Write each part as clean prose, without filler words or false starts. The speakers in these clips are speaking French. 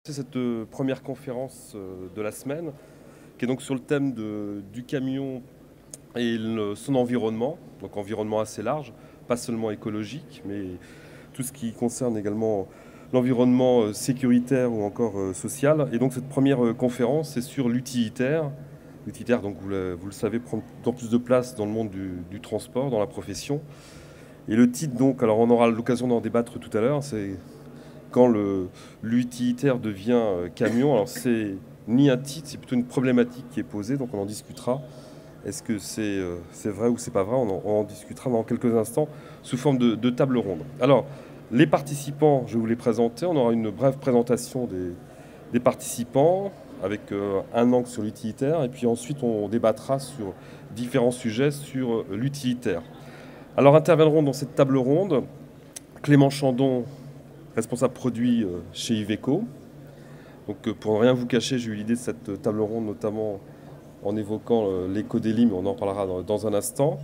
C'est cette première conférence de la semaine, qui est donc sur le thème du camion et son environnement, donc environnement assez large, pas seulement écologique, mais tout ce qui concerne également l'environnement sécuritaire ou encore social. Et donc cette première conférence, c'est sur l'utilitaire. L'utilitaire, donc vous le savez, prend de plus en plus de place dans le monde du transport, dans la profession. Et le titre, donc, alors on aura l'occasion d'en débattre tout à l'heure, c'est quand l'utilitaire devient camion. Alors c'est ni un titre, c'est plutôt une problématique qui est posée, donc on en discutera. Est-ce que c'est vrai ou c'est pas vrai? On en discutera dans quelques instants sous forme de table ronde. Alors, les participants, je vais vous les présenter. On aura une brève présentation des participants avec un angle sur l'utilitaire, et puis ensuite on débattra sur différents sujets sur l'utilitaire. Alors interviendront dans cette table ronde Clément Chandon, responsable produit chez Iveco. Donc pour ne rien vous cacher, j'ai eu l'idée de cette table ronde notamment en évoquant l'éco-délit, mais on en parlera dans un instant.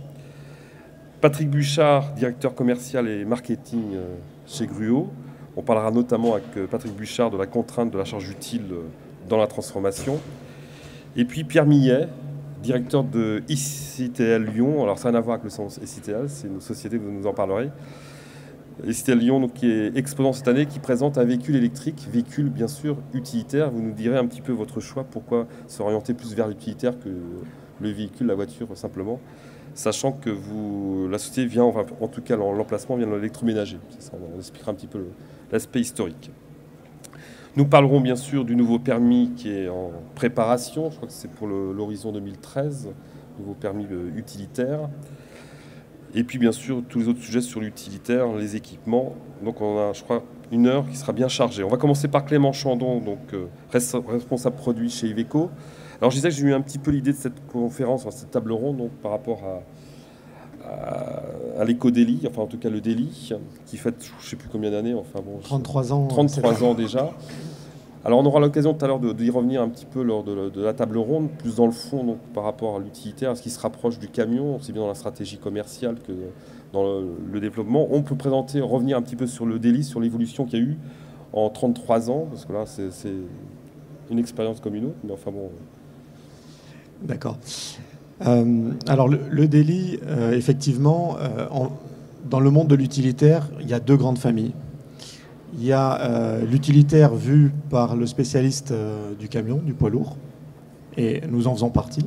Patrick Buchard, directeur commercial et marketing chez Gruau. On parlera notamment avec Patrick Buchard de la contrainte de la charge utile dans la transformation. Et puis Pierre Millet, directeur de ICTL Lyon. Alors ça n'a rien à voir avec le sens ICTL, c'est une société, vous nous en parlerez. ICTL Lyon, donc, qui est exposant cette année, qui présente un véhicule électrique, véhicule bien sûr utilitaire. Vous nous direz un petit peu votre choix, pourquoi s'orienter plus vers l'utilitaire que le véhicule, la voiture simplement, sachant que la société vient, enfin, en tout cas l'emplacement vient de l'électroménager. On expliquera un petit peu l'aspect historique. Nous parlerons bien sûr du nouveau permis qui est en préparation, je crois que c'est pour l'horizon 2013, nouveau permis utilitaire. Et puis bien sûr tous les autres sujets sur l'utilitaire, les équipements. Donc on a, je crois, une heure qui sera bien chargée. On va commencer par Clément Chandon, donc responsable produit chez Iveco. Alors je disais que j'ai eu un petit peu l'idée de cette conférence, cette table ronde, donc, par rapport à l'éco-délit, enfin en tout cas le délit, qui fête je ne sais plus combien d'années, enfin bon, 33 ans. 33 ans déjà. Alors on aura l'occasion tout à l'heure d'y revenir un petit peu lors de la table ronde, plus dans le fond donc, par rapport à l'utilitaire, ce qui se rapproche du camion, aussi bien dans la stratégie commerciale que dans le développement. On peut revenir un petit peu sur le délit, sur l'évolution qu'il y a eu en 33 ans, parce que là c'est une expérience comme une autre, mais enfin bon. D'accord. Alors le délit, effectivement, dans le monde de l'utilitaire, il y a deux grandes familles. Il y a l'utilitaire vu par le spécialiste du camion, du poids lourd, et nous en faisons partie.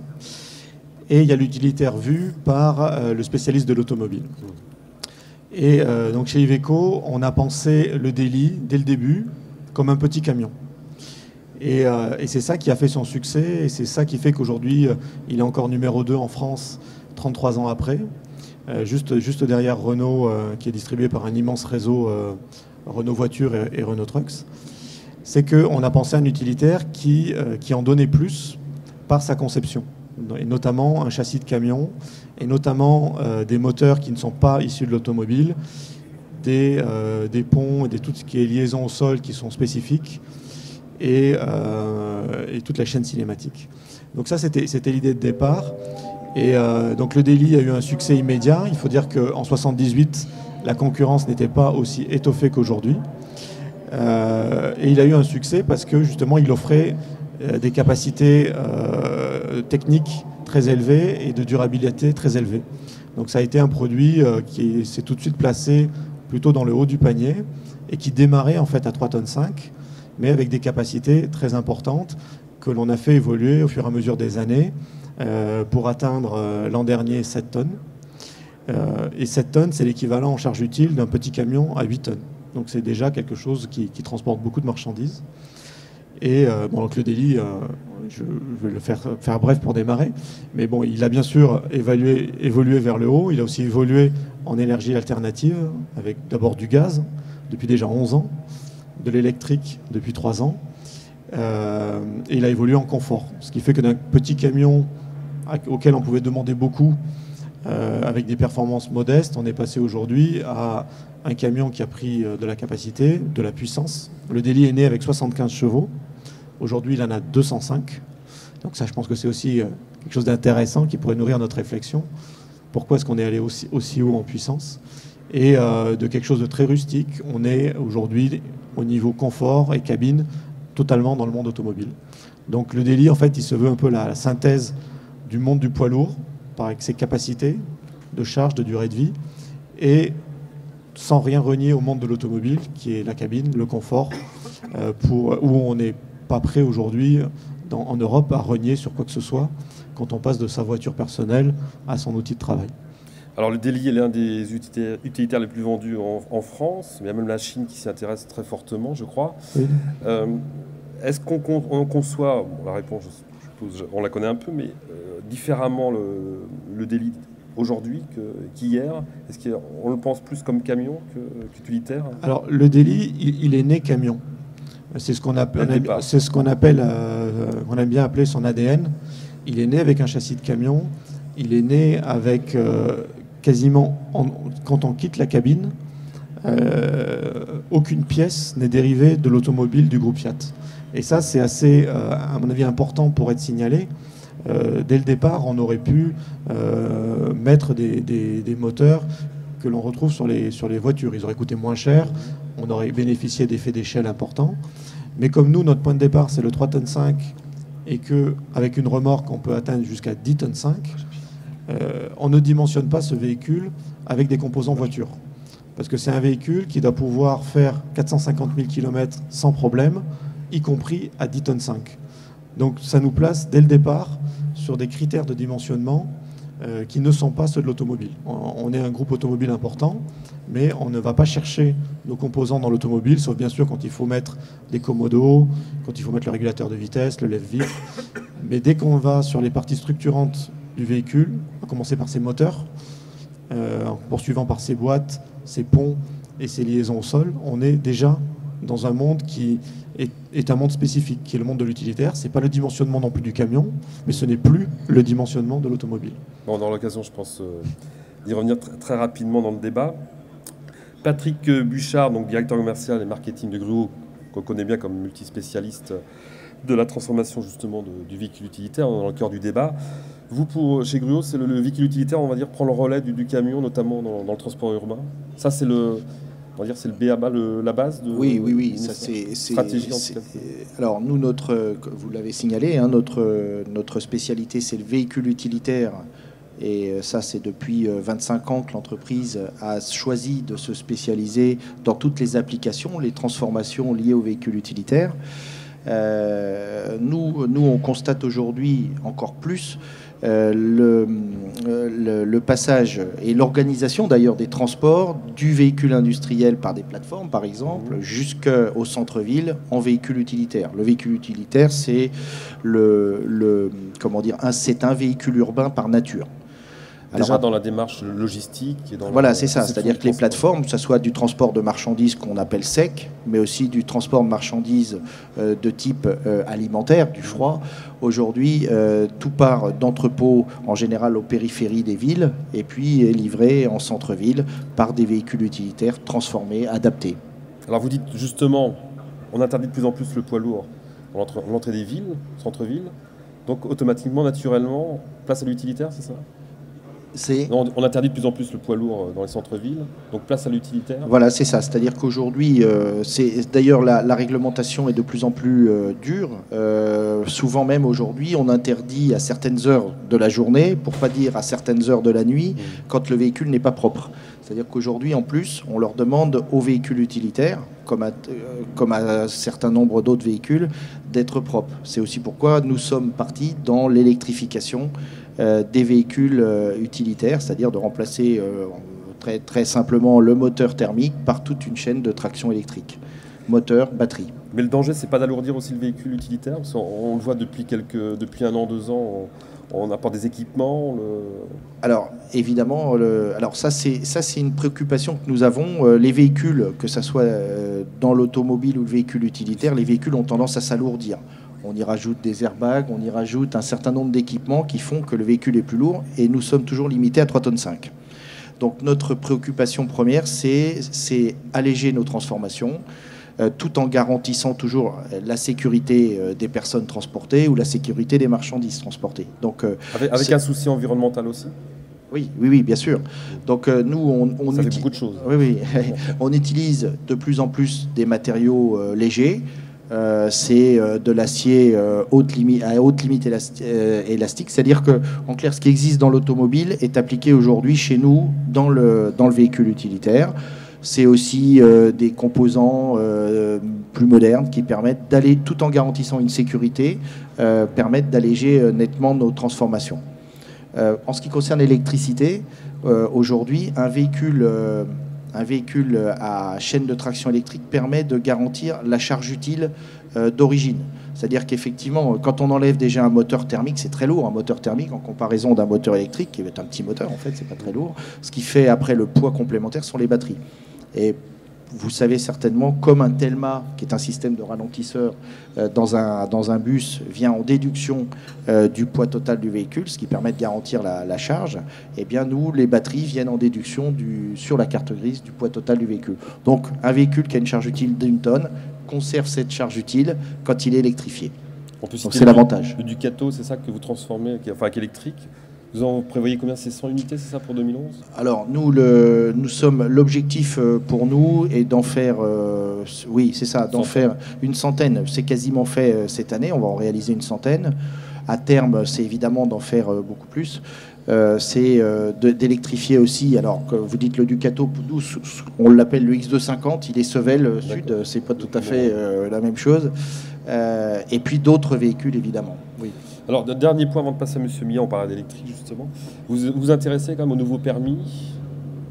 Et il y a l'utilitaire vu par le spécialiste de l'automobile. Et donc chez Iveco, on a pensé le délit, dès le début, comme un petit camion. Et c'est ça qui a fait son succès, et c'est ça qui fait qu'aujourd'hui, il est encore numéro 2 en France, 33 ans après, juste derrière Renault, qui est distribué par un immense réseau Renault Voitures et Renault Trucks. C'est qu'on a pensé à un utilitaire qui en donnait plus par sa conception, et notamment un châssis de camion, et notamment des moteurs qui ne sont pas issus de l'automobile, des ponts et tout ce qui est liaison au sol qui sont spécifiques, et toute la chaîne cinématique. Donc ça, c'était l'idée de départ. Et donc le délit a eu un succès immédiat. Il faut dire qu'en 78, la concurrence n'était pas aussi étoffée qu'aujourd'hui. Et il a eu un succès parce que justement, il offrait des capacités techniques très élevées et de durabilité très élevées. Donc ça a été un produit qui s'est tout de suite placé plutôt dans le haut du panier et qui démarrait en fait à 3,5 tonnes, mais avec des capacités très importantes que l'on a fait évoluer au fur et à mesure des années pour atteindre l'an dernier 7 tonnes. Et 7 tonnes, c'est l'équivalent en charge utile d'un petit camion à 8 tonnes. Donc c'est déjà quelque chose qui transporte beaucoup de marchandises. Et donc le délit, je vais le faire bref pour démarrer, mais bon, il a bien sûr évolué vers le haut. Il a aussi évolué en énergie alternative, avec d'abord du gaz, depuis déjà 11 ans, de l'électrique depuis 3 ans, et il a évolué en confort. Ce qui fait que d'un petit camion auquel on pouvait demander beaucoup, avec des performances modestes, on est passé aujourd'hui à un camion qui a pris de la capacité, de la puissance. Le délit est né avec 75 chevaux. Aujourd'hui, il en a 205. Donc ça, je pense que c'est aussi quelque chose d'intéressant qui pourrait nourrir notre réflexion. Pourquoi est-ce qu'on est allé aussi haut en puissance? Et de quelque chose de très rustique, on est aujourd'hui au niveau confort et cabine totalement dans le monde automobile. Donc le Daily, en fait, il se veut un peu la synthèse du monde du poids lourd, avec ses capacités de charge, de durée de vie, et sans rien renier au monde de l'automobile, qui est la cabine, le confort, où on n'est pas prêt aujourd'hui en Europe à renier sur quoi que ce soit quand on passe de sa voiture personnelle à son outil de travail. Alors le Daily est l'un des utilitaires les plus vendus en France, mais il y a même la Chine qui s'y intéresse très fortement, je crois. Oui. Est-ce qu'on conçoit, bon, la réponse, je suppose, on la connaît un peu, mais différemment le Daily aujourd'hui qu'hier? Est-ce qu'on le pense plus comme camion qu'utilitaire? Alors le Daily, il est né camion. C'est ce qu'on appelle, on aime bien appeler son ADN. Il est né avec un châssis de camion. Il est né avec quasiment, quand on quitte la cabine, aucune pièce n'est dérivée de l'automobile du groupe Fiat. Et ça, c'est assez, à mon avis, important pour être signalé. Dès le départ, on aurait pu mettre des moteurs que l'on retrouve sur les voitures. Ils auraient coûté moins cher, on aurait bénéficié d'effets d'échelle importants. Mais comme nous, notre point de départ, c'est le 3,5 tonnes, et qu'avec une remorque, on peut atteindre jusqu'à 10,5 tonnes, on ne dimensionne pas ce véhicule avec des composants voiture. Parce que c'est un véhicule qui doit pouvoir faire 450 000 km sans problème, y compris à 10,5 tonnes. Donc ça nous place dès le départ sur des critères de dimensionnement qui ne sont pas ceux de l'automobile. On est un groupe automobile important, mais on ne va pas chercher nos composants dans l'automobile, sauf bien sûr quand il faut mettre des commodos, quand il faut mettre le régulateur de vitesse, le lève-vitre. Mais dès qu'on va sur les parties structurantes du véhicule, à commencer par ses moteurs, en poursuivant par ses boîtes, ses ponts et ses liaisons au sol, on est déjà dans un monde qui est un monde spécifique, qui est le monde de l'utilitaire. Ce n'est pas le dimensionnement non plus du camion, mais ce n'est plus le dimensionnement de l'automobile. Bon, dans l'occasion, je pense d'y revenir très rapidement dans le débat. Patrick Buchard, donc directeur commercial et marketing de Gruo, qu'on connaît bien comme multispécialiste de la transformation justement du véhicule utilitaire, dans le cœur du débat. Vous, chez Gruo, c'est le véhicule utilitaire, on va dire, prend le relais du camion, notamment dans le transport urbain. Ça, c'est le B.A.B.A., la base de oui. Ça, c'est stratégie. Alors nous, vous l'avez signalé, hein, notre spécialité, c'est le véhicule utilitaire. Et ça, c'est depuis 25 ans que l'entreprise a choisi de se spécialiser dans toutes les applications, les transformations liées au véhicule utilitaire. Nous, on constate aujourd'hui encore plus le passage et l'organisation d'ailleurs des transports du véhicule industriel par des plateformes par exemple jusqu'au centre-ville en véhicule utilitaire. Le véhicule utilitaire, c'est c'est un véhicule urbain par nature. Déjà dans la démarche logistique et dans voilà, c'est ça. C'est-à-dire que les plateformes, que ce soit du transport de marchandises qu'on appelle sec, mais aussi du transport de marchandises de type alimentaire, du froid. Aujourd'hui, tout part d'entrepôts, en général aux périphéries des villes, et puis est livré en centre-ville par des véhicules utilitaires transformés, adaptés. Alors vous dites justement, on interdit de plus en plus le poids lourd dans l'entrée des villes, centre-ville. Donc automatiquement, naturellement, place à l'utilitaire, c'est ça ? On interdit de plus en plus le poids lourd dans les centres-villes, donc place à l'utilitaire. Voilà, c'est ça. C'est-à-dire qu'aujourd'hui, d'ailleurs la réglementation est de plus en plus dure. Souvent même aujourd'hui, on interdit à certaines heures de la journée, pour pas dire à certaines heures de la nuit, quand le véhicule n'est pas propre. C'est-à-dire qu'aujourd'hui, en plus, on leur demande aux véhicules utilitaires, comme à un certain nombre d'autres véhicules, d'être propres. C'est aussi pourquoi nous sommes partis dans l'électrification des véhicules utilitaires, c'est-à-dire de remplacer très, très simplement le moteur thermique par toute une chaîne de traction électrique. Moteur, batterie. Mais le danger, c'est pas d'alourdir aussi le véhicule utilitaire, parce qu'on le voit depuis 1 an, 2 ans, on apporte des équipements. Alors, évidemment, ça c'est une préoccupation que nous avons. Les véhicules, que ce soit dans l'automobile ou le véhicule utilitaire, les véhicules ont tendance à s'alourdir. On y rajoute des airbags, on y rajoute un certain nombre d'équipements qui font que le véhicule est plus lourd et nous sommes toujours limités à 3,5 tonnes. Donc notre préoccupation première, c'est alléger nos transformations tout en garantissant toujours la sécurité des personnes transportées ou la sécurité des marchandises transportées. Donc, avec un souci environnemental aussi ? Oui, bien sûr. Donc nous, ça fait beaucoup de choses. Oui. On utilise de plus en plus des matériaux légers. c'est de l'acier à haute limite élastique. C'est-à-dire que, en clair, ce qui existe dans l'automobile est appliqué aujourd'hui chez nous dans le véhicule utilitaire. C'est aussi des composants plus modernes qui permettent d'aller, tout en garantissant une sécurité, permettent d'alléger nettement nos transformations. En ce qui concerne l'électricité, aujourd'hui, un véhicule à chaîne de traction électrique permet de garantir la charge utile d'origine. C'est-à-dire qu'effectivement, quand on enlève déjà un moteur thermique, c'est très lourd, un moteur thermique en comparaison d'un moteur électrique, qui est un petit moteur en fait, c'est pas très lourd. Ce qui fait après le poids complémentaire sont les batteries. Et vous savez certainement, comme un Telma, qui est un système de ralentisseur dans un bus, vient en déduction du poids total du véhicule, ce qui permet de garantir la charge, eh bien nous, les batteries viennent en déduction sur la carte grise du poids total du véhicule. Donc un véhicule qui a une charge utile d'1 tonne conserve cette charge utile quand il est électrifié. Donc c'est l'avantage. Le Ducato, c'est ça que vous transformez, enfin avec électrique. Vous en prévoyez combien? C'est 100 unités, c'est ça, pour 2011? Alors, nous sommes, l'objectif pour nous est d'en faire, oui, c'est ça, d'en faire une centaine. C'est quasiment fait cette année, on va en réaliser une centaine. À terme, c'est évidemment d'en faire beaucoup plus. C'est d'électrifier aussi, alors que vous dites le Ducato, on l'appelle le X250, il est Sevel Sud, c'est pas tout à fait la même chose. Et puis d'autres véhicules, évidemment, oui. Alors, dernier point avant de passer à M. Millat, on parlait d'électrique justement. Vous vous intéressez quand même au nouveau permis.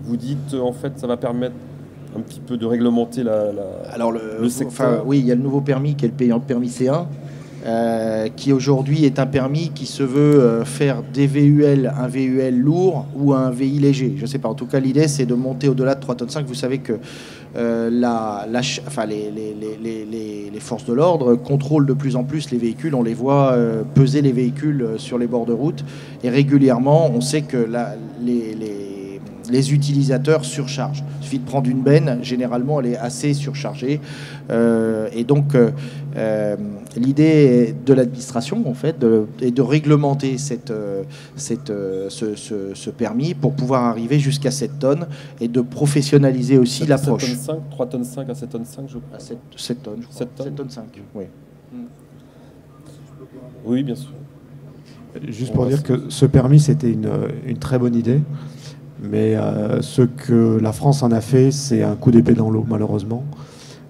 Vous dites, en fait, ça va permettre un petit peu de réglementer le secteur. Enfin, oui, il y a le nouveau permis qui est le permis C1, qui aujourd'hui est un permis qui se veut faire des VUL, un VUL lourd ou un VI léger. Je ne sais pas. En tout cas, l'idée, c'est de monter au-delà de 3,5 tonnes. Vous savez que les forces de l'ordre contrôlent de plus en plus les véhicules. On les voit peser les véhicules sur les bords de route. Et régulièrement, on sait que les utilisateurs surchargent. Il suffit de prendre une benne, généralement elle est assez surchargée. Et donc l'idée de l'administration en fait est de réglementer ce permis pour pouvoir arriver jusqu'à 7 tonnes et de professionnaliser aussi l'approche. 3 tonnes 5 à 7 tonnes 5, je crois. 7 tonnes, je crois. 7 tonnes 5, oui. Oui, bien sûr. Juste pour dire que ce permis, c'était une très bonne idée. Mais ce que la France en a fait, c'est un coup d'épée dans l'eau, malheureusement.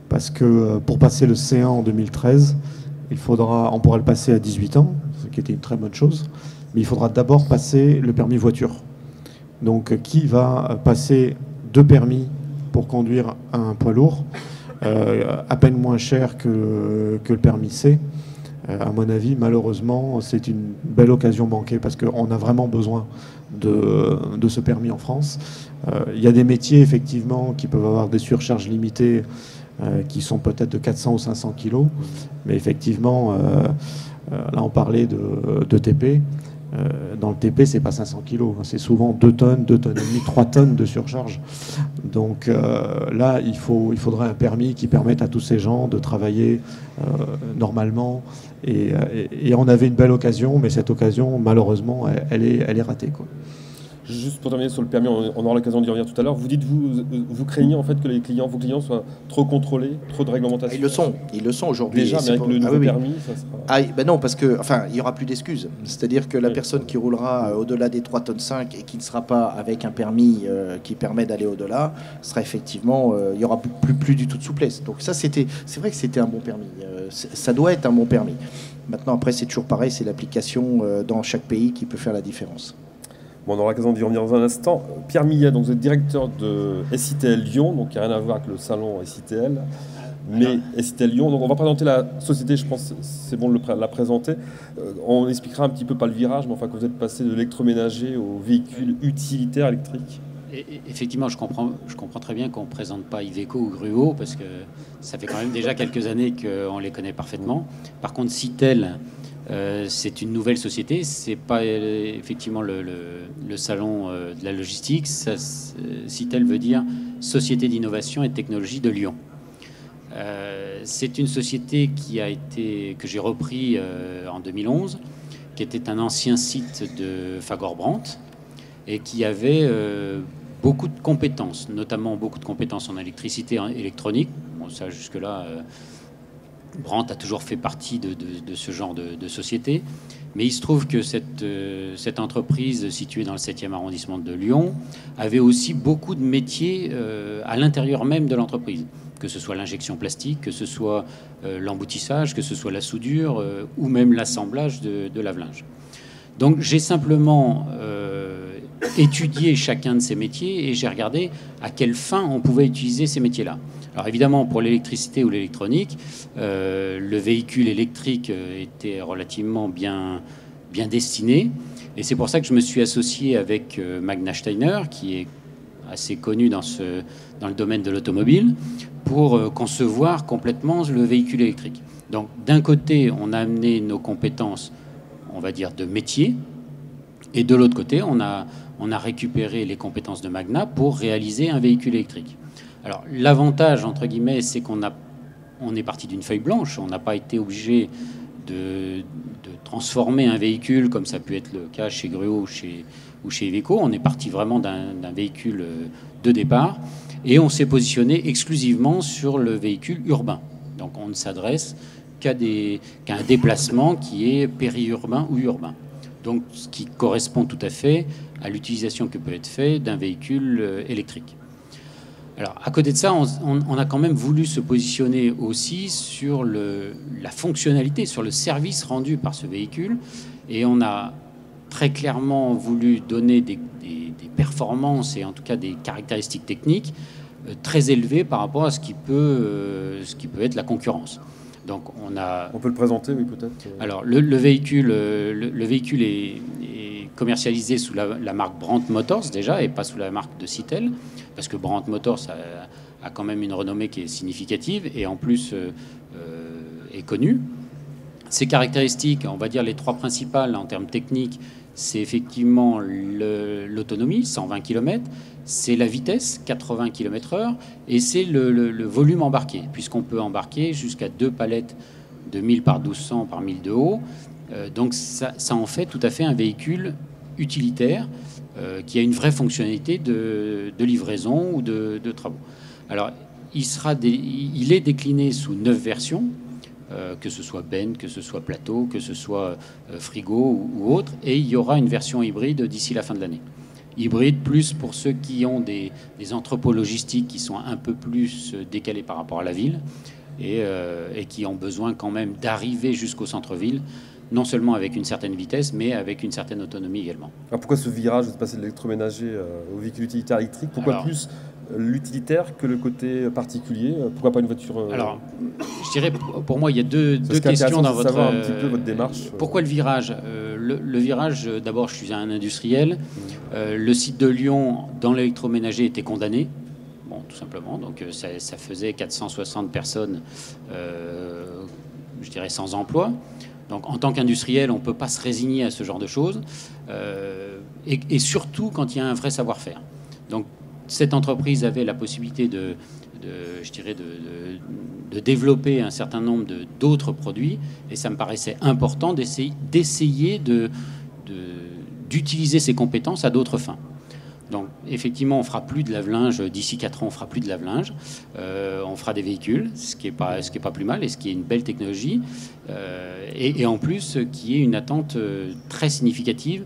Parce que pour passer le C1 en 2013, on pourra le passer à 18 ans, ce qui était une très bonne chose. Mais il faudra d'abord passer le permis voiture. Donc, qui va passer 2 permis pour conduire un poids lourd, à peine moins cher que le permis C? À mon avis, malheureusement, c'est une belle occasion manquée parce qu'on a vraiment besoin de ce permis en France. Il y a des métiers, effectivement, qui peuvent avoir des surcharges limitées qui sont peut-être de 400 ou 500 kilos. Mais effectivement, là, on parlait de TP. Dans le TP, c'est pas 500 kilos. C'est souvent 2 tonnes, 2 tonnes et demie, 3 tonnes de surcharge. Donc là, il faudrait un permis qui permette à tous ces gens de travailler normalement. Et on avait une belle occasion, mais cette occasion, malheureusement, elle est ratée, quoi. Juste pour terminer sur le permis, on aura l'occasion d'y revenir tout à l'heure. Vous dites, vous craignez en fait que vos clients soient trop contrôlés, trop de réglementation. Ils le sont aujourd'hui. Déjà, mais avec le nouveau permis, ça sera... Ben non, parce que, il n'y aura plus d'excuses. C'est-à-dire que la personne qui roulera au-delà des 3,5 tonnes et qui ne sera pas avec un permis qui permet d'aller au-delà, sera effectivement, il n'y aura plus du tout de souplesse. Donc ça, c'est vrai que c'était un bon permis. Ça doit être un bon permis. Maintenant, après, c'est toujours pareil, c'est l'application dans chaque pays qui peut faire la différence. Bon, on aura l'occasion d'y revenir dans un instant. Pierre Millet, donc vous êtes directeur de SITL Lyon, donc il n'y a rien à voir avec le salon SITL, mais SITL Lyon. Donc on va présenter la société, je pense c'est bon de la présenter. On expliquera un petit peu pas le virage, mais enfin que vous êtes passé de l'électroménager aux véhicules utilitaires électriques. Effectivement, je comprends très bien qu'on ne présente pas Iveco ou Gruo, parce que ça fait quand même déjà quelques années qu'on les connaît parfaitement. Par contre, SITL, c'est une nouvelle société, c'est pas effectivement le salon de la logistique. SITL veut dire Société d'innovation et de technologie de Lyon. C'est une société que j'ai repris en 2011, qui était un ancien site de Fagor-Brandt et qui avait beaucoup de compétences, notamment beaucoup de compétences en électricité électronique. Bon, ça jusque-là, Brandt a toujours fait partie de ce genre de société. Mais il se trouve que cette entreprise située dans le 7e arrondissement de Lyon avait aussi beaucoup de métiers à l'intérieur même de l'entreprise, que ce soit l'injection plastique, que ce soit l'emboutissage, que ce soit la soudure ou même l'assemblage de lave-linge. Donc j'ai simplement étudié chacun de ces métiers et j'ai regardé à quelle fin on pouvait utiliser ces métiers-là. Alors évidemment, pour l'électricité ou l'électronique, le véhicule électrique était relativement bien destiné. Et c'est pour ça que je me suis associé avec Magna Steiner, qui est assez connu dans le domaine de l'automobile, pour concevoir complètement le véhicule électrique. Donc d'un côté, on a amené nos compétences, on va dire, de métier, et de l'autre côté, on a récupéré les compétences de Magna pour réaliser un véhicule électrique. Alors l'avantage, entre guillemets, c'est qu'on est parti d'une feuille blanche. On n'a pas été obligé de transformer un véhicule comme ça a pu être le cas chez Gruau ou chez Iveco. On est parti vraiment d'un véhicule de départ et on s'est positionné exclusivement sur le véhicule urbain. Donc on ne s'adresse qu'à un déplacement qui est périurbain ou urbain. Donc ce qui correspond tout à fait à l'utilisation que peut être faite d'un véhicule électrique. Alors, à côté de ça, on a quand même voulu se positionner aussi sur la fonctionnalité, sur le service rendu par ce véhicule. Et on a très clairement voulu donner des performances et en tout cas des caractéristiques techniques très élevées par rapport à ce qui peut être la concurrence. Donc, on peut le présenter, oui, peut-être. Alors, le véhicule est commercialisé sous la marque Brandt Motors déjà et pas sous la marque de Citel, parce que Brandt Motors a quand même une renommée qui est significative et en plus est connue. Ses caractéristiques, on va dire les trois principales en termes techniques, c'est effectivement l'autonomie, 120 km, c'est la vitesse, 80 km/h, et c'est le volume embarqué, puisqu'on peut embarquer jusqu'à 2 palettes de 1000 par 1200 par 1000 de haut. Donc ça en fait tout à fait un véhicule utilitaire qui a une vraie fonctionnalité de livraison ou de travaux. Alors il est décliné sous 9 versions, que ce soit Ben, que ce soit plateau, que ce soit frigo ou autre, et il y aura une version hybride d'ici la fin de l'année. Hybride plus pour ceux qui ont des entrepôts logistiques qui sont un peu plus décalés par rapport à la ville et qui ont besoin quand même d'arriver jusqu'au centre-ville, non seulement avec une certaine vitesse, mais avec une certaine autonomie également. Alors pourquoi ce virage de passer de l'électroménager au véhicule utilitaire électrique? Pourquoi plus l'utilitaire que le côté particulier? Pourquoi pas une voiture Alors, je dirais, pour moi, il y a deux questions dans votre... un petit peu votre démarche. Pourquoi le virage? Le virage, d'abord, je suis un industriel. Le site de Lyon, dans l'électroménager, était condamné. Bon, tout simplement. Donc, ça faisait 460 personnes, je dirais, sans emploi. Donc, en tant qu'industriel, on ne peut pas se résigner à ce genre de choses. Et surtout quand il y a un vrai savoir-faire. Donc, cette entreprise avait la possibilité de développer un certain nombre d'autres produits. Et ça me paraissait important d'essayer d'utiliser ces compétences à d'autres fins. Donc, effectivement, on fera plus de lave-linge. D'ici 4 ans, on fera plus de lave-linge. On fera des véhicules, ce qui est pas plus mal et ce qui est une belle technologie. Et en plus, qui est une attente très significative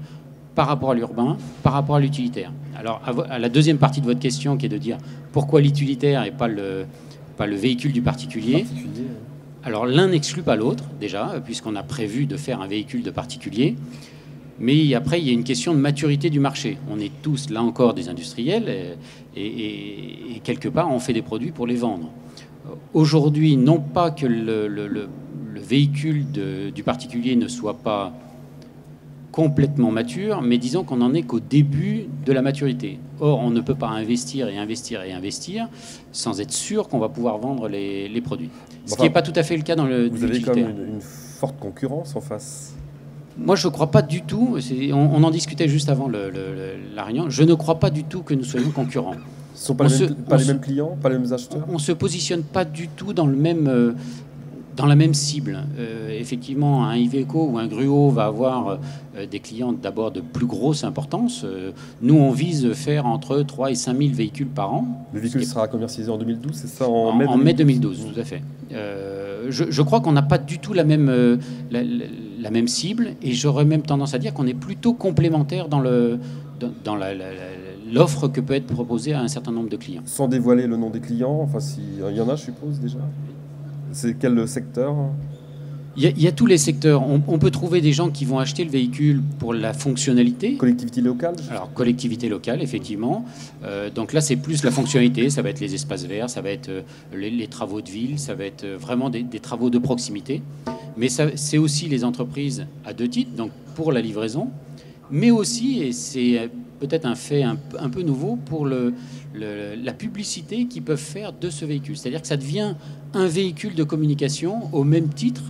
par rapport à l'urbain, par rapport à l'utilitaire. Alors, à la deuxième partie de votre question, qui est de dire pourquoi l'utilitaire et pas le véhicule du particulier. Alors, l'un n'exclut pas l'autre, déjà, puisqu'on a prévu de faire un véhicule de particulier. Mais après, il y a une question de maturité du marché. On est tous, là encore, des industriels et quelque part, on fait des produits pour les vendre. Aujourd'hui, non pas que le véhicule du particulier ne soit pas complètement mature, mais disons qu'on n'en est qu'au début de la maturité. Or, on ne peut pas investir et investir et investir sans être sûr qu'on va pouvoir vendre les produits. Ce qui n'est pas tout à fait le cas dans le Vous avez quand même une forte concurrence en face. Moi, je ne crois pas du tout, on en discutait juste avant la réunion, je ne crois pas du tout que nous soyons concurrents. Ce ne sont pas les mêmes clients, pas les mêmes acheteurs? On ne se positionne pas du tout dans dans la même cible. Effectivement, un Iveco ou un Gruo va avoir des clients d'abord de plus grosse importance. Nous, on vise faire entre 3 et 5 000 véhicules par an. Le véhicule sera commercialisé en 2012, c'est ça, En mai 2012, tout à fait. Je crois qu'on n'a pas du tout la même cible, et j'aurais même tendance à dire qu'on est plutôt complémentaire dans l'offre que peut être proposée à un certain nombre de clients. Sans dévoiler le nom des clients, enfin, il y en a, je suppose, déjà. C'est quel secteur? Il y a tous les secteurs. On peut trouver des gens qui vont acheter le véhicule pour la fonctionnalité. Collectivité locale? Alors, collectivité locale, effectivement. Donc là, c'est plus la fonctionnalité. Ça va être les espaces verts, ça va être les travaux de ville, ça va être vraiment des travaux de proximité. Mais c'est aussi les entreprises à deux titres, donc pour la livraison, mais aussi, et c'est peut-être un fait un peu nouveau, pour la publicité qu'ils peuvent faire de ce véhicule. C'est-à-dire que ça devient un véhicule de communication au même titre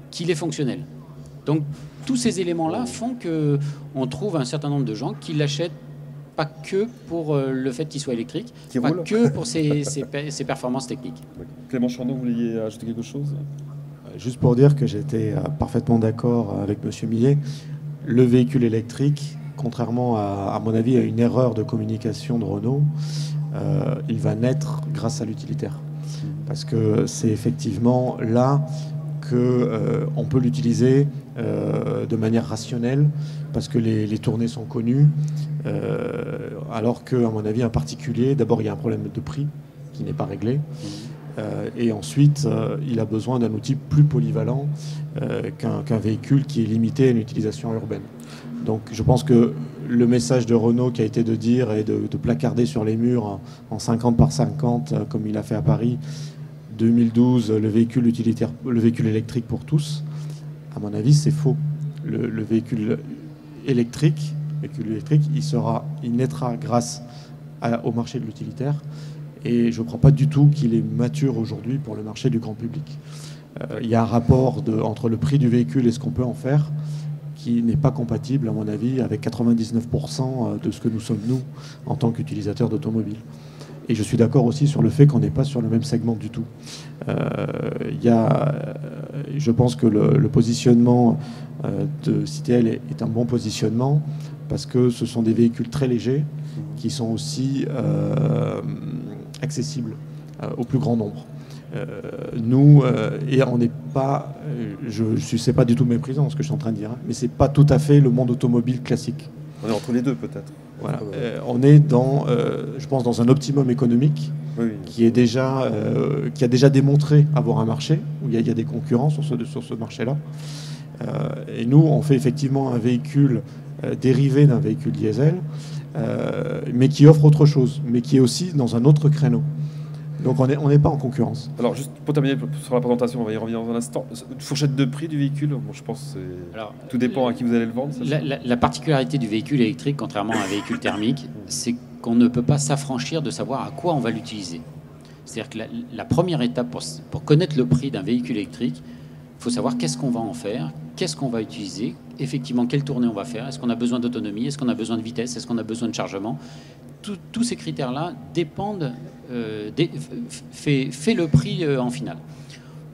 qu'il est fonctionnel. Donc tous ces éléments-là font qu'on trouve un certain nombre de gens qui l'achètent pas que pour le fait qu'il soit électrique, pas que pour ses performances techniques. Clément Chandon, vous vouliez ajouter quelque chose? Juste pour dire que j'étais parfaitement d'accord avec M. Millet. Le véhicule électrique, contrairement à mon avis à une erreur de communication de Renault, il va naître grâce à l'utilitaire. Parce que c'est effectivement là qu'on peut l'utiliser de manière rationnelle, parce que les tournées sont connues, alors qu'à mon avis, un particulier, d'abord il y a un problème de prix qui n'est pas réglé, et ensuite il a besoin d'un outil plus polyvalent qu'un véhicule qui est limité à une utilisation urbaine. Donc je pense que le message de Renault qui a été de dire et de placarder sur les murs en 50 par 50, comme il a fait à Paris, 2012, le véhicule utilitaire, le véhicule électrique pour tous, à mon avis, c'est faux. Le véhicule électrique, il naîtra grâce au marché de l'utilitaire, et je ne crois pas du tout qu'il est mature aujourd'hui pour le marché du grand public. Il y a un rapport entre le prix du véhicule et ce qu'on peut en faire qui n'est pas compatible, à mon avis, avec 99% de ce que nous sommes, nous, en tant qu'utilisateurs d'automobiles. Et je suis d'accord aussi sur le fait qu'on n'est pas sur le même segment du tout. Je pense que le positionnement de Citel est un bon positionnement, parce que ce sont des véhicules très légers qui sont aussi accessibles au plus grand nombre. Nous, et on n'est pas, c'est pas du tout méprisant ce que je suis en train de dire, hein, mais c'est pas tout à fait le monde automobile classique. On est entre les deux, peut-être. Voilà. On est je pense, dans un optimum économique qui a déjà démontré avoir un marché où il y a des concurrents sur ce marché-là. Et nous, on fait effectivement un véhicule dérivé d'un véhicule diesel, mais qui offre autre chose, mais qui est aussi dans un autre créneau. Donc on n'est pas en concurrence. Alors juste pour terminer sur la présentation, on va y revenir dans un instant. Une fourchette de prix du véhicule, bon, je pense que tout dépend à qui vous allez le vendre. La particularité du véhicule électrique, contrairement à un véhicule thermique, c'est qu'on ne peut pas s'affranchir de savoir à quoi on va l'utiliser. C'est-à-dire que la première étape pour connaître le prix d'un véhicule électrique, il faut savoir qu'est-ce qu'on va en faire, qu'est-ce qu'on va utiliser, effectivement quelle tournée on va faire, est-ce qu'on a besoin d'autonomie, est-ce qu'on a besoin de vitesse, est-ce qu'on a besoin de chargement. Tous ces critères-là dépendent, fait le prix en finale.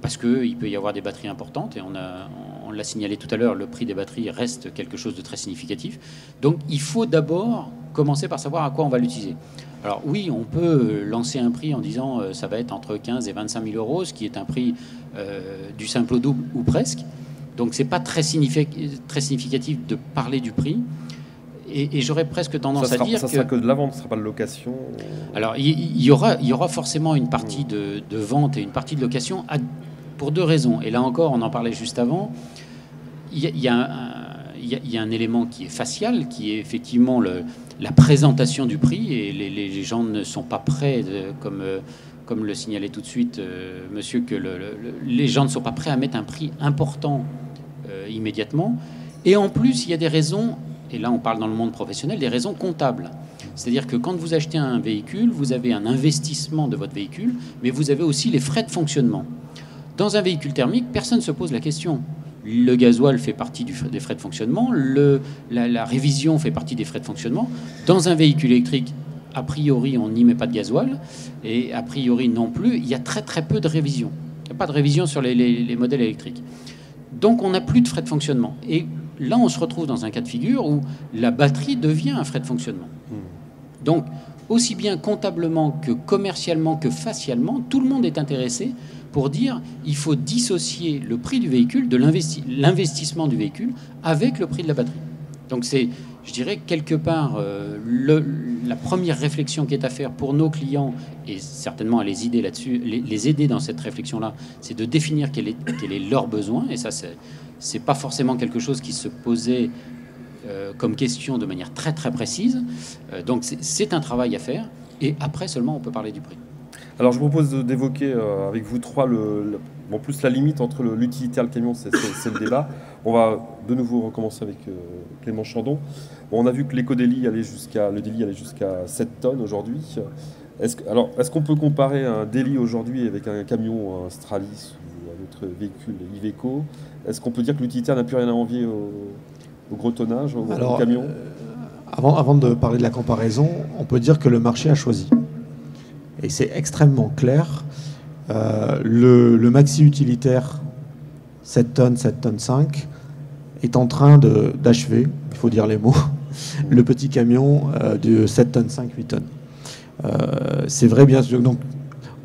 Parce qu'il peut y avoir des batteries importantes, et on l'a signalé tout à l'heure, le prix des batteries reste quelque chose de très significatif. Donc il faut d'abord commencer par savoir à quoi on va l'utiliser. Alors oui, on peut lancer un prix en disant ça va être entre 15 et 25 000 euros, ce qui est un prix du simple au double ou presque. Donc c'est pas très significatif de parler du prix. Et j'aurais presque tendance à dire ça sera que de la vente, ce ne sera pas de location. Alors il y aura forcément une partie de vente et une partie de location pour deux raisons. Et là encore, on en parlait juste avant. Il y a un élément qui est facial, qui est effectivement la présentation du prix. Et les gens ne sont pas prêts, comme le signalait tout de suite monsieur, que les gens ne sont pas prêts à mettre un prix important immédiatement. Et en plus, il y a des raisons, et là on parle dans le monde professionnel, des raisons comptables. C'est-à-dire que quand vous achetez un véhicule, vous avez un investissement de votre véhicule, mais vous avez aussi les frais de fonctionnement. Dans un véhicule thermique, personne ne se pose la question. Le gasoil fait partie des frais de fonctionnement, la révision fait partie des frais de fonctionnement. Dans un véhicule électrique, a priori, on n'y met pas de gasoil, et a priori non plus, il y a très très peu de révision. Il n'y a pas de révision sur les modèles électriques. Donc on n'a plus de frais de fonctionnement. Et là, on se retrouve dans un cas de figure où la batterie devient un frais de fonctionnement. Donc, aussi bien comptablement que commercialement que facialement, tout le monde est intéressé pour dire il faut dissocier le prix du véhicule de l'investissement du véhicule avec le prix de la batterie. Donc c'est, je dirais, quelque part la première réflexion qui est à faire pour nos clients, et certainement à les aider là-dessus, les aider dans cette réflexion-là, c'est de définir quel est leur besoin. Et ça, c'est pas forcément quelque chose qui se posait comme question de manière très très précise. Donc c'est un travail à faire. Et après seulement, on peut parler du prix. Alors je vous propose d'évoquer avec vous trois en plus la limite entre l'utilitaire et le camion, c'est le débat. On va de nouveau recommencer avec Clément Chandon. Bon, on a vu que l'éco-délit allait jusqu'à 7 tonnes aujourd'hui. Est-ce qu'on peut comparer un délit aujourd'hui avec un camion, un Stralis ou un autre véhicule Iveco? Est-ce qu'on peut dire que l'utilitaire n'a plus rien à envier au gros tonnage, au camion? Avant de parler de la comparaison, on peut dire que le marché a choisi. Et c'est extrêmement clair. Le maxi utilitaire 7 tonnes, 7 tonnes 5 est en train d'achever, il faut dire les mots, le petit camion de 7 tonnes 5, 8 tonnes. C'est vrai, bien sûr. Donc,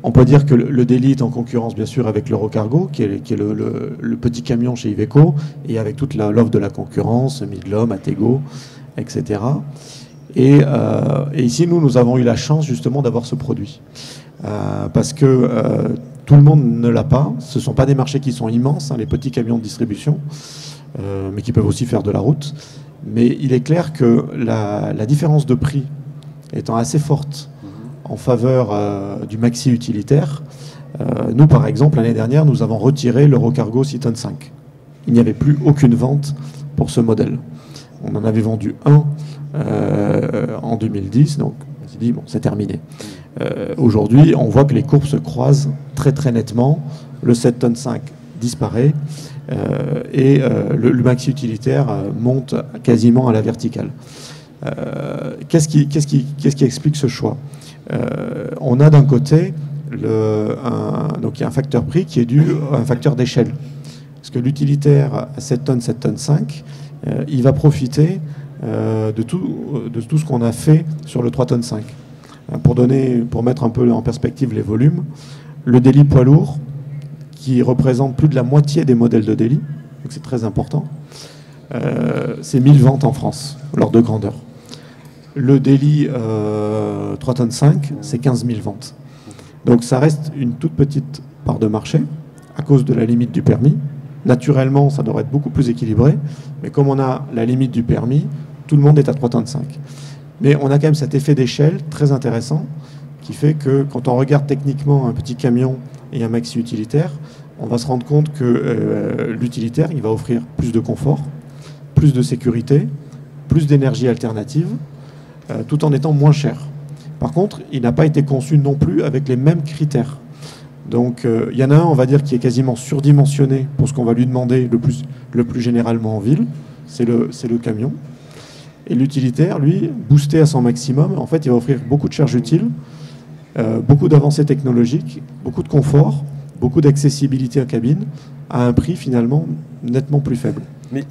on peut dire que le délit est en concurrence, bien sûr, avec l'Eurocargo, qui est le petit camion chez Iveco, et avec toute l'offre de la concurrence, Midlum, Attego, etc. Et ici, nous avons eu la chance justement d'avoir ce produit. Parce que tout le monde ne l'a pas. Ce ne sont pas des marchés qui sont immenses, hein, les petits camions de distribution, mais qui peuvent aussi faire de la route. Mais il est clair que la différence de prix étant assez forte en faveur du maxi utilitaire, nous, par exemple, l'année dernière, nous avons retiré l'Eurocargo 6 tonnes 5. Il n'y avait plus aucune vente pour ce modèle. On en avait vendu un en 2010, donc on s'est dit, bon, c'est terminé. Aujourd'hui, on voit que les courbes se croisent très très nettement. Le 7 tonnes 5 disparaît et le maxi utilitaire monte quasiment à la verticale. Qu'est-ce qui explique ce choix? On a d'un côté, donc il y a un facteur prix qui est dû à un facteur d'échelle. Parce que l'utilitaire à 7 tonnes 5, il va profiter de tout ce qu'on a fait sur le 3 tonnes 5. Pour mettre un peu en perspective les volumes, le délit poids lourd, qui représente plus de la moitié des modèles de délit, donc c'est très important, c'est 1000 ventes en France, l'ordre de grandeur. Le délit 3 tonnes 5, c'est 15 000 ventes. Donc ça reste une toute petite part de marché, à cause de la limite du permis. Naturellement, ça devrait être beaucoup plus équilibré, mais comme on a la limite du permis, tout le monde est à 3 tonnes 5. Mais on a quand même cet effet d'échelle très intéressant qui fait que quand on regarde techniquement un petit camion et un maxi utilitaire, on va se rendre compte que l'utilitaire, il va offrir plus de confort, plus de sécurité, plus d'énergie alternative, tout en étant moins cher. Par contre, il n'a pas été conçu non plus avec les mêmes critères. Donc il y en a un, on va dire, qui est quasiment surdimensionné pour ce qu'on va lui demander le plus généralement en ville, c'est le camion. Et l'utilitaire, lui, boosté à son maximum, en fait, il va offrir beaucoup de charges utiles, beaucoup d'avancées technologiques, beaucoup de confort, beaucoup d'accessibilité en cabine, à un prix finalement nettement plus faible. Mais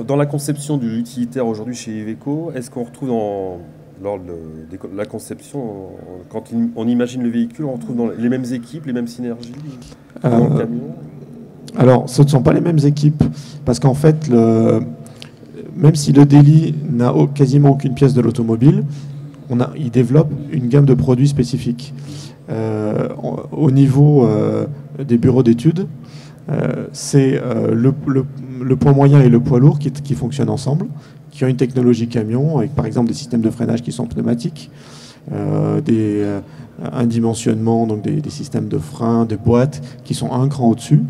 dans la conception de l'utilitaire aujourd'hui chez Iveco, est-ce qu'on retrouve lors de la conception, quand on imagine le véhicule, on retrouve dans les mêmes équipes, les mêmes synergies dans le camion? Alors, ce ne sont pas les mêmes équipes, parce qu'en fait, même si le délit n'a quasiment aucune pièce de l'automobile, il développe une gamme de produits spécifiques. Au niveau des bureaux d'études, c'est le poids moyen et le poids lourd qui fonctionnent ensemble, qui ont une technologie camion, avec par exemple des systèmes de freinage qui sont pneumatiques, un dimensionnement, donc des systèmes de frein, de boîtes qui sont un cran au-dessus.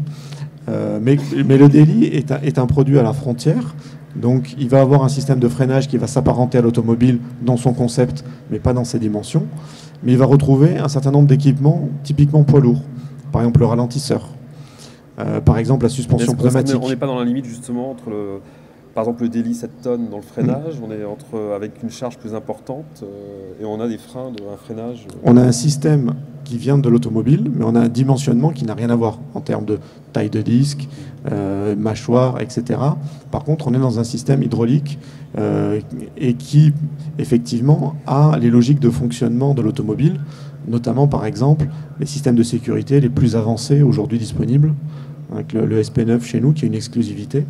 Mais le délit est un produit à la frontière. Donc il va avoir un système de freinage qui va s'apparenter à l'automobile dans son concept, mais pas dans ses dimensions. Mais il va retrouver un certain nombre d'équipements typiquement poids lourd. Par exemple le ralentisseur. Par exemple la suspension pneumatique. On n'est pas dans la limite justement entre par exemple, le délit 7 tonnes dans le freinage, on est avec une charge plus importante et on a des freins, un freinage. On a un système qui vient de l'automobile, mais on a un dimensionnement qui n'a rien à voir en termes de taille de disque, mâchoire, etc. Par contre, on est dans un système hydraulique et qui, effectivement, a les logiques de fonctionnement de l'automobile, notamment, par exemple, les systèmes de sécurité les plus avancés aujourd'hui disponibles, avec le SP9 chez nous, qui est une exclusivité.